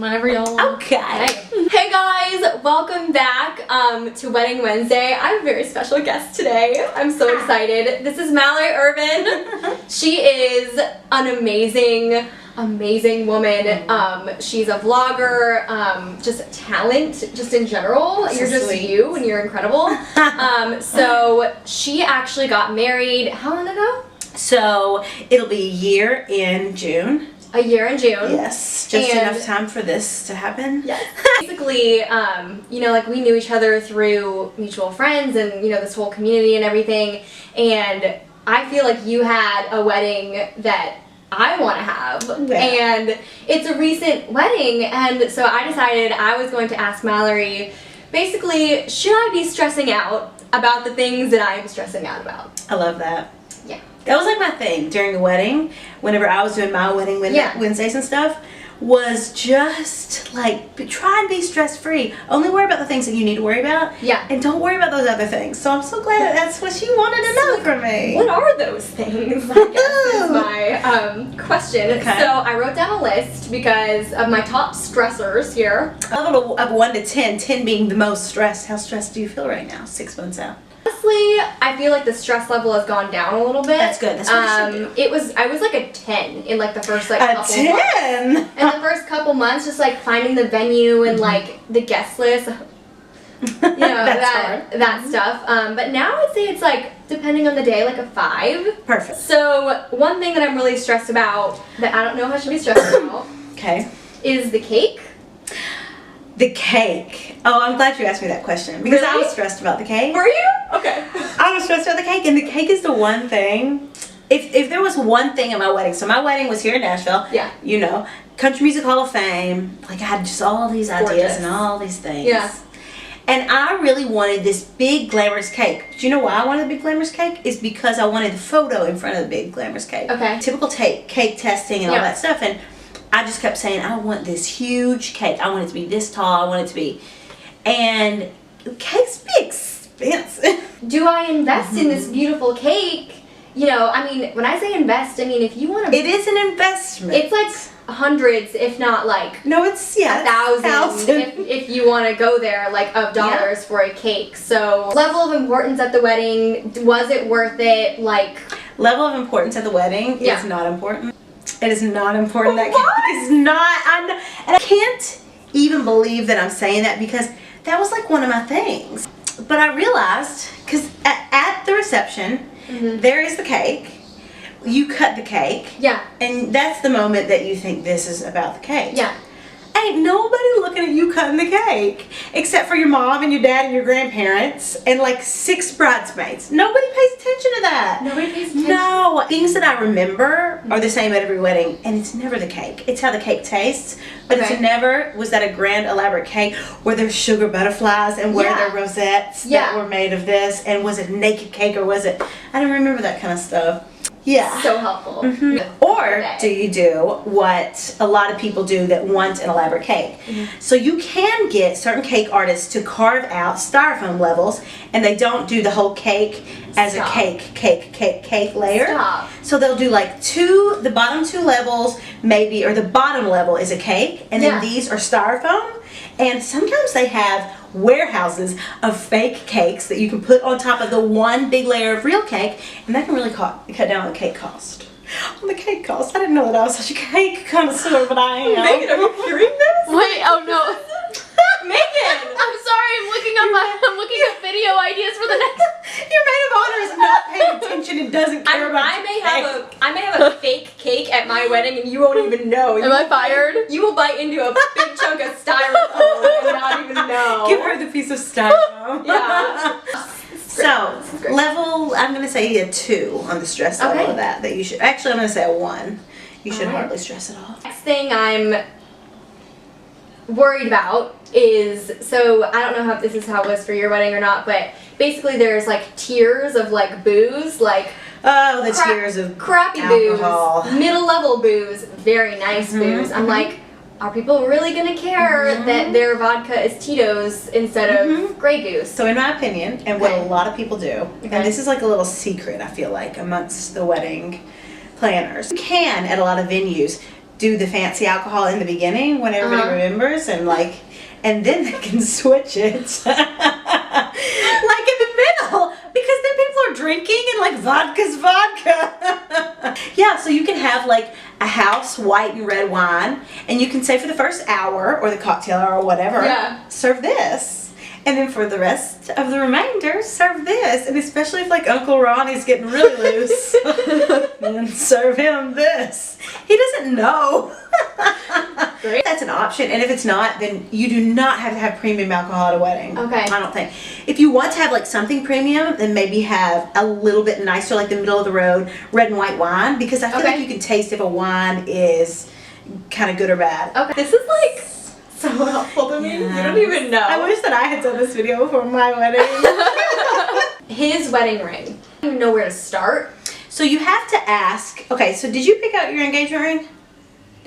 whenever y'all. Okay. Hey guys, welcome back to Wedding Wednesday. I have a very special guest today. I'm so excited. This is Mallor Ervin. She is an amazing woman. She's a vlogger, just talent, just in general. You're just sweet. you and you're incredible. So she actually got married how long ago? So it'll be a year in June. A year in June. Yes, just And- enough time for this to happen. Yes. Basically, you know, like we knew each other through mutual friends and, you know, this whole community and everything. And I feel like you had a wedding that I want to have. Yeah. And it's a recent wedding. And so I decided I was going to ask Mallory, basically, should I be stressing out about the things that I am stressing out about? I love that. Yeah. That was like my thing during the wedding, whenever I was doing my wedding Wednesdays and stuff, was just like try and be stress free. Only worry about the things that you need to worry about. Yeah. And don't worry about those other things. So I'm so glad that that's what you wanted to know from me. What are those things? I guess is my question. Okay. So I wrote down a list because of my top stressors here. A level of 1 to 10, 10 being the most stressed. How stressed do you feel right now, 6 months out? Honestly, I feel like the stress level has gone down a little bit. That's good. That's what it should do. I was like a 10 in like the first like A couple 10? months. In the first couple months, just like finding the venue and like the guest list, you know, that stuff. But now I'd say it's like, depending on the day, like a 5. Perfect. So one thing that I'm really stressed about, that I don't know if I should be stressed about, Okay. is the cake. The cake. Oh, I'm glad you asked me that question because I Really? was stressed about the cake. Were you? Okay. I was stressed about the cake, and the cake is the one thing. If there was one thing at my wedding, so my wedding was here in Nashville. Yeah. You know, Country Music Hall of Fame. Like I had just all these ideas Gorgeous. and all these things. Yeah. And I really wanted this big glamorous cake. Do you know why I wanted a big glamorous cake? Is because I wanted the photo in front of the big glamorous cake. Okay. Typical cake testing and all Yeah. that stuff. And I just kept saying, I want this huge cake. I want it to be this tall. I want it to be. And cakes be expensive. Do I invest in this beautiful cake? You know, I mean, when I say invest, I mean if you want to. It is an investment. It's like hundreds, if not like no, it's thousands, if you want to go there, like of dollars for a cake. So level of importance at the wedding, was it worth it? Like level of importance at the wedding Yeah. is not important. It is not important. That What? cake is not. And I can't even believe that I'm saying that because that was like one of my things. But I realized because at the reception there is the cake. You cut the cake. yeah, And that's the moment that you think this is about the cake. yeah. Ain't nobody looking at you cutting the cake except for your mom and your dad and your grandparents and like 6 bridesmaids. Nobody pays attention to that. Nobody pays attention. No. Things that I remember are the same at every wedding, and it's never the cake. It's how the cake tastes, but Okay. it's never, was that a grand elaborate cake where there's sugar butterflies and where there rosettes that were made of this, and was it naked cake or was it, I don't remember that kind of stuff. Yeah. So helpful. Or do you do what a lot of people do that want an elaborate cake? So you can get certain cake artists to carve out styrofoam levels, and they don't do the whole cake as Stop. a cake layer. Stop. So they'll do like the bottom 2 levels maybe, or the bottom level is a cake, and then these are styrofoam. And sometimes they have warehouses of fake cakes that you can put on top of the one big layer of real cake, and that can really cut down on the cake cost. On the cake cost. I didn't know that I was such a cake connoisseur, but I am. Megan, are you hearing this? Wait, oh no. Megan! I'm sorry, I'm looking up video ideas for the next. Your maid of honor is not paying attention and doesn't care about I may have a fake cake at my wedding and you won't even know. Am I fired? You will bite into a big chunk of styrofoam and not even know. Give her the piece of styrofoam. Yeah. So, level, I'm going to say a 2 on the stress level of that you should, actually I'm going to say a 1. You should hardly stress at all. Next thing I'm worried about is, so I don't know if this is how it was for your wedding or not, but basically there's like tiers of like booze, like oh, the tiers of crappy alcohol. booze, middle level booze, very nice booze. I'm like, are people really gonna care that their vodka is Tito's instead of Grey Goose? So in my opinion, and what a lot of people do, and this is like a little secret I feel like amongst the wedding planners, you can at a lot of venues do the fancy alcohol in the beginning when everybody remembers, and then they can switch it like in the middle, because then people are drinking and like vodka's vodka. Yeah, so you can have like a house white and red wine, and you can say for the first hour or the cocktail hour or whatever, serve this. And then for the rest of the remainder, serve this. And especially if like Uncle Ronnie's getting really loose, then serve him this. He doesn't know. Great. That's an option. And if it's not, then you do not have to have premium alcohol at a wedding. Okay. I don't think. If you want to have like something premium, then maybe have a little bit nicer, like the middle of the road, red and white wine. Because I feel like you can taste if a wine is kind of good or bad. Okay. This is like so helpful to me. You don't even know. I wish that I had done this video before my wedding. His wedding ring. I don't even know where to start. So you have to ask. Okay, so did you pick out your engagement ring?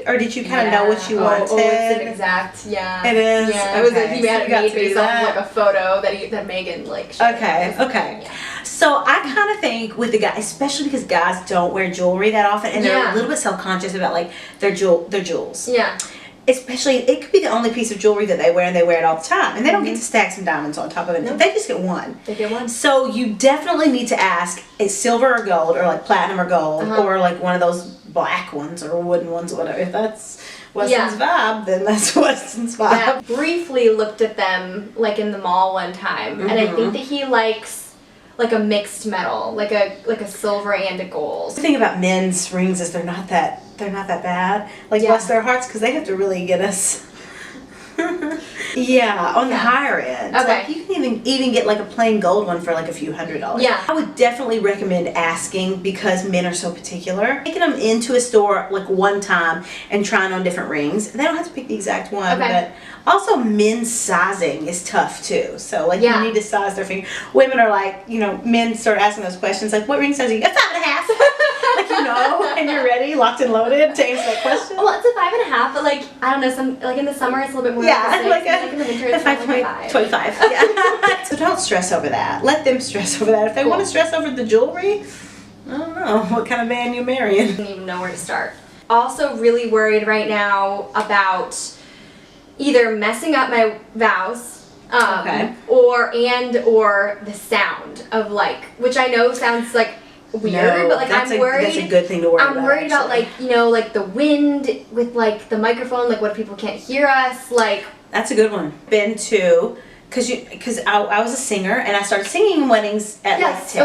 Or did you kind of know what you wanted? Oh, it's an exact, It is? Yeah, it was like he had it made based off like a photo that Megan like showed. Okay. Yeah. So I kind of think with the guy, especially because guys don't wear jewelry that often, and they're a little bit self-conscious about like their jewels. Yeah. Especially, it could be the only piece of jewelry that they wear, and they wear it all the time. And they don't get to stack some diamonds on top of it. No. They just get one. They get one. So you definitely need to ask, is silver or gold, or like platinum or gold, or like one of those black ones or wooden ones or whatever. If that's Weston's vibe, then that's Weston's vibe. Yeah, briefly looked at them like in the mall one time, and I think that he likes like a mixed metal, like a silver and a gold. The thing about men's rings is they're not that bad. Like bless their hearts, because they have to really get us. On the higher end. Okay. Like you can even get like a plain gold one for like a few $100s. Yeah. I would definitely recommend asking, because men are so particular. Taking them into a store like one time and trying on different rings. They don't have to pick the exact one, but also men's sizing is tough too. So like you need to size their finger. Women are like, men start asking those questions like, what ring size are you? A 5.5. Like and you're ready, locked and loaded to answer that question. Well, it's a 5.5, but like I don't know, some like in the summer it's a little bit more. Like in the winter it's 5.25. Yeah. So don't stress over that. Let them stress over that. If they want to stress over the jewelry, I don't know what kind of man you're marrying. I don't even know where to start. Also, really worried right now about either messing up my vows. Or the sound of like, which I know sounds like weird, but like I'm worried. That's a good thing to worry about. I'm worried about like like the wind with like the microphone. Like what if people can't hear us? Like that's a good one. Been to because I was a singer and I started singing in weddings at like 10.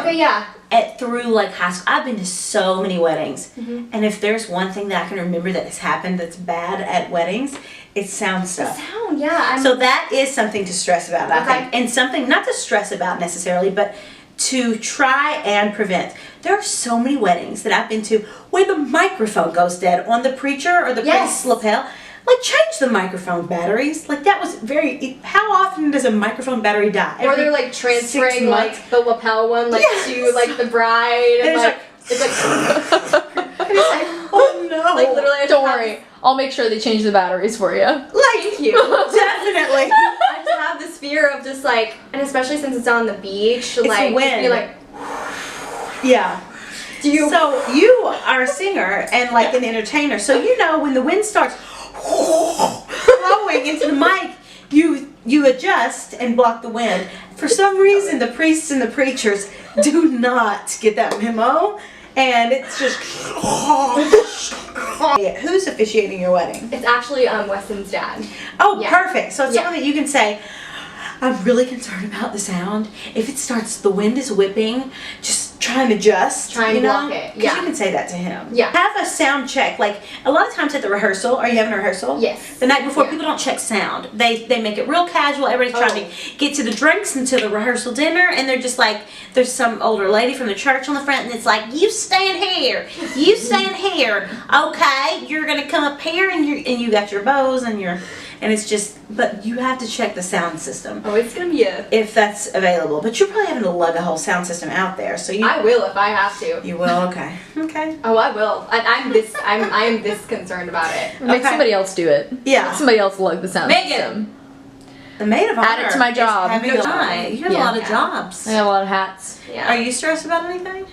Through like high school, I've been to so many weddings, and if there's one thing that I can remember that has happened that's bad at weddings, it's sound stuff. The sound, yeah. So that is something to stress about, I think, and something not to stress about necessarily, but to try and prevent. There are so many weddings that I've been to where the microphone goes dead on the preacher or the priest's lapel. Like, change the microphone batteries. Like, that was how often does a microphone battery die? Or they're like transferring like the lapel one to like the bride, and it's like oh no. Like literally, don't worry. I'll make sure they change the batteries for you. Thank you. Definitely. I just have this fear of just like, and especially since it's on the beach, it's like the wind. Be like, So you are a singer and like an entertainer, so when the wind starts blowing into the mic, you adjust and block the wind. For some reason, the priests and the preachers do not get that memo, and it's just. Who's officiating your wedding? It's actually Weston's dad. Oh, perfect. So it's something that you can say, I'm really concerned about the sound. If it starts, the wind is whipping, just try and adjust. Try and block it. Because you can say that to him. Yeah. Have a sound check. Like, a lot of times at the rehearsal, are you having a rehearsal? Yes. The night before, people don't check sound. They make it real casual. Everybody's trying to get to the drinks and to the rehearsal dinner, and they're just like, there's some older lady from the church on the front, and it's like, you stand here. You stand here. Okay, you're going to come up here, and you got your bows and your... And it's just, but you have to check the sound system. Oh, it's gonna be if that's available. But you're probably having to lug a whole sound system out there. So I will if I have to. You will, okay. Oh, I will. I am this concerned about it. Make somebody else do it. Yeah. Make somebody else lug the sound Megan. system. The maid of honor. Add it to my job. You have a lot of jobs. I have a lot of hats. Yeah. Are you stressed about anything?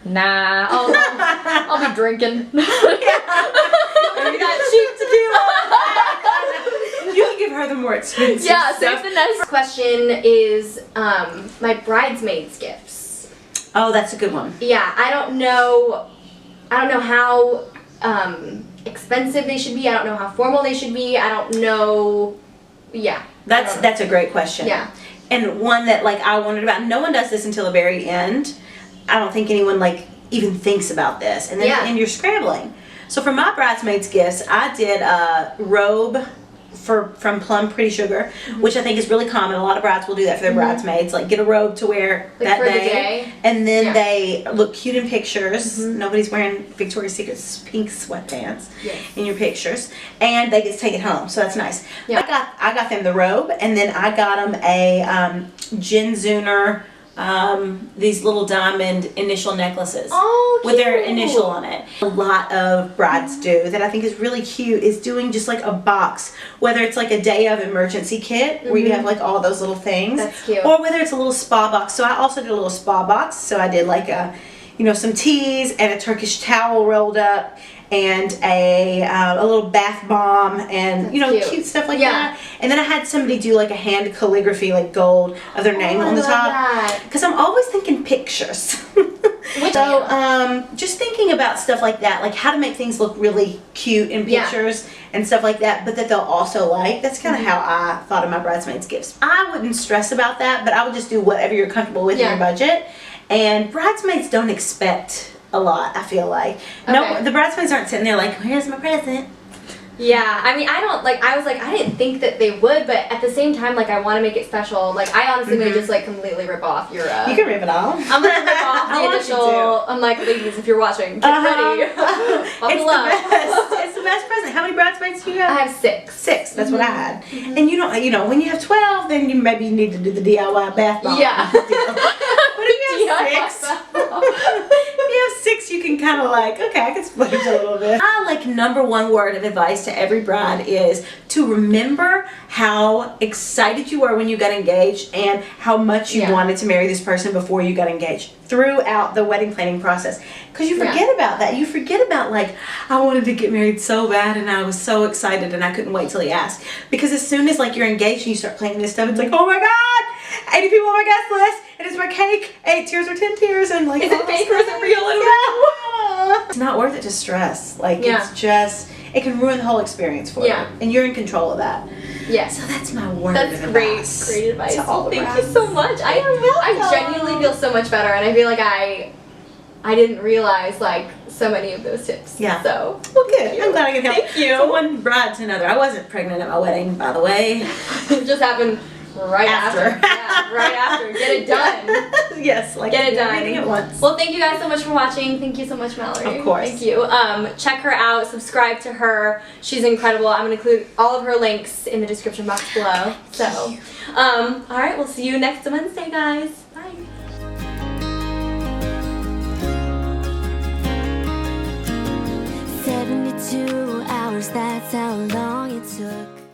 Nah, I'll be drinking. Are her the more expensive Yeah, stuff. save the next. Question is my bridesmaids gifts. Oh, that's a good one. Yeah, I don't know how expensive they should be. I don't know how formal they should be. I don't know. Yeah. That's a great question. Yeah. And one that like I wondered about. No one does this until the very end. I don't think anyone like even thinks about this. And then and you're scrambling. So for my bridesmaids gifts, I did a robe from Plum Pretty Sugar, which I think is really common. A lot of brides will do that for their bridesmaids, like get a robe to wear Like that for the day, day. and then they look cute in pictures. Nobody's wearing Victoria's Secret's pink sweatpants in your pictures, and they get to take it home, so that's nice. Yeah. I got them the robe, and then I got them a Jen Zuner, these little diamond initial necklaces. Oh, with their cute. initial on it. A lot of brides do that I think is really cute is doing just like a box, whether it's like a day of emergency kit where you have like all those little things. That's cute. Or whether it's a little spa box. So I also did a little spa box. So I did like a, some teas and a Turkish towel rolled up and a little bath bomb and cute stuff like that. And then I had somebody do like a hand calligraphy, like gold of their name on the top. Because I'm always thinking pictures. So just thinking about stuff like that, like how to make things look really cute in pictures and stuff like that, but that they'll also like. That's kind of how I thought of my bridesmaids gifts. I wouldn't stress about that, but I would just do whatever you're comfortable with in your budget. And bridesmaids don't expect a lot, I feel like. No, the bridesmaids aren't sitting there like, here's my present. Yeah, I mean, I didn't think that they would, but at the same time, like, I want to make it special. Like, I honestly may just, like, completely rip off your, You can rip it off. I'm gonna rip off the initial, I'm like, ladies, if you're watching, get ready. Buckle up. It's the best present. How many bridesmaids do you have? I have 6. 6, that's what I had. And you know, when you have 12, then you maybe need to do the DIY bath bomb. Yeah. But if you have 6, if you have 6, you can kind of like, okay, I can splurge a little bit. Number one word of advice to every bride is to remember how excited you were when you got engaged and how much you wanted to marry this person before you got engaged throughout the wedding planning process. Because you forget about that. You forget about like, I wanted to get married so bad and I was so excited and I couldn't wait till he asked. Because as soon as like you're engaged and you start planning this stuff, it's like, oh my God, 80 people on my guest list. And it's my cake, 8 tears or 10 tears, and like, is it fake or is it real? It's not worth it to stress. Like, it's just, it can ruin the whole experience for you. And you're in control of that. Yes. So that's my word That's of advice. Great advice. To all the Thank brides. you so much. I genuinely feel so much better, and I feel like I didn't realize like so many of those tips. Yeah. So well, good. I'm glad I can help. Thank you. From one bride to another. I wasn't pregnant at my wedding, by the way. It just happened right after. Yeah, right after. Get it done. Yes, like get it done. Everything at once. Well, thank you guys so much for watching. Thank you so much, Mallory. Of course. Thank you. Check her out. Subscribe to her. She's incredible. I'm gonna include all of her links in the description box below. So, all right. We'll see you next Wednesday, guys. Bye. 72 hours, that's how long it took.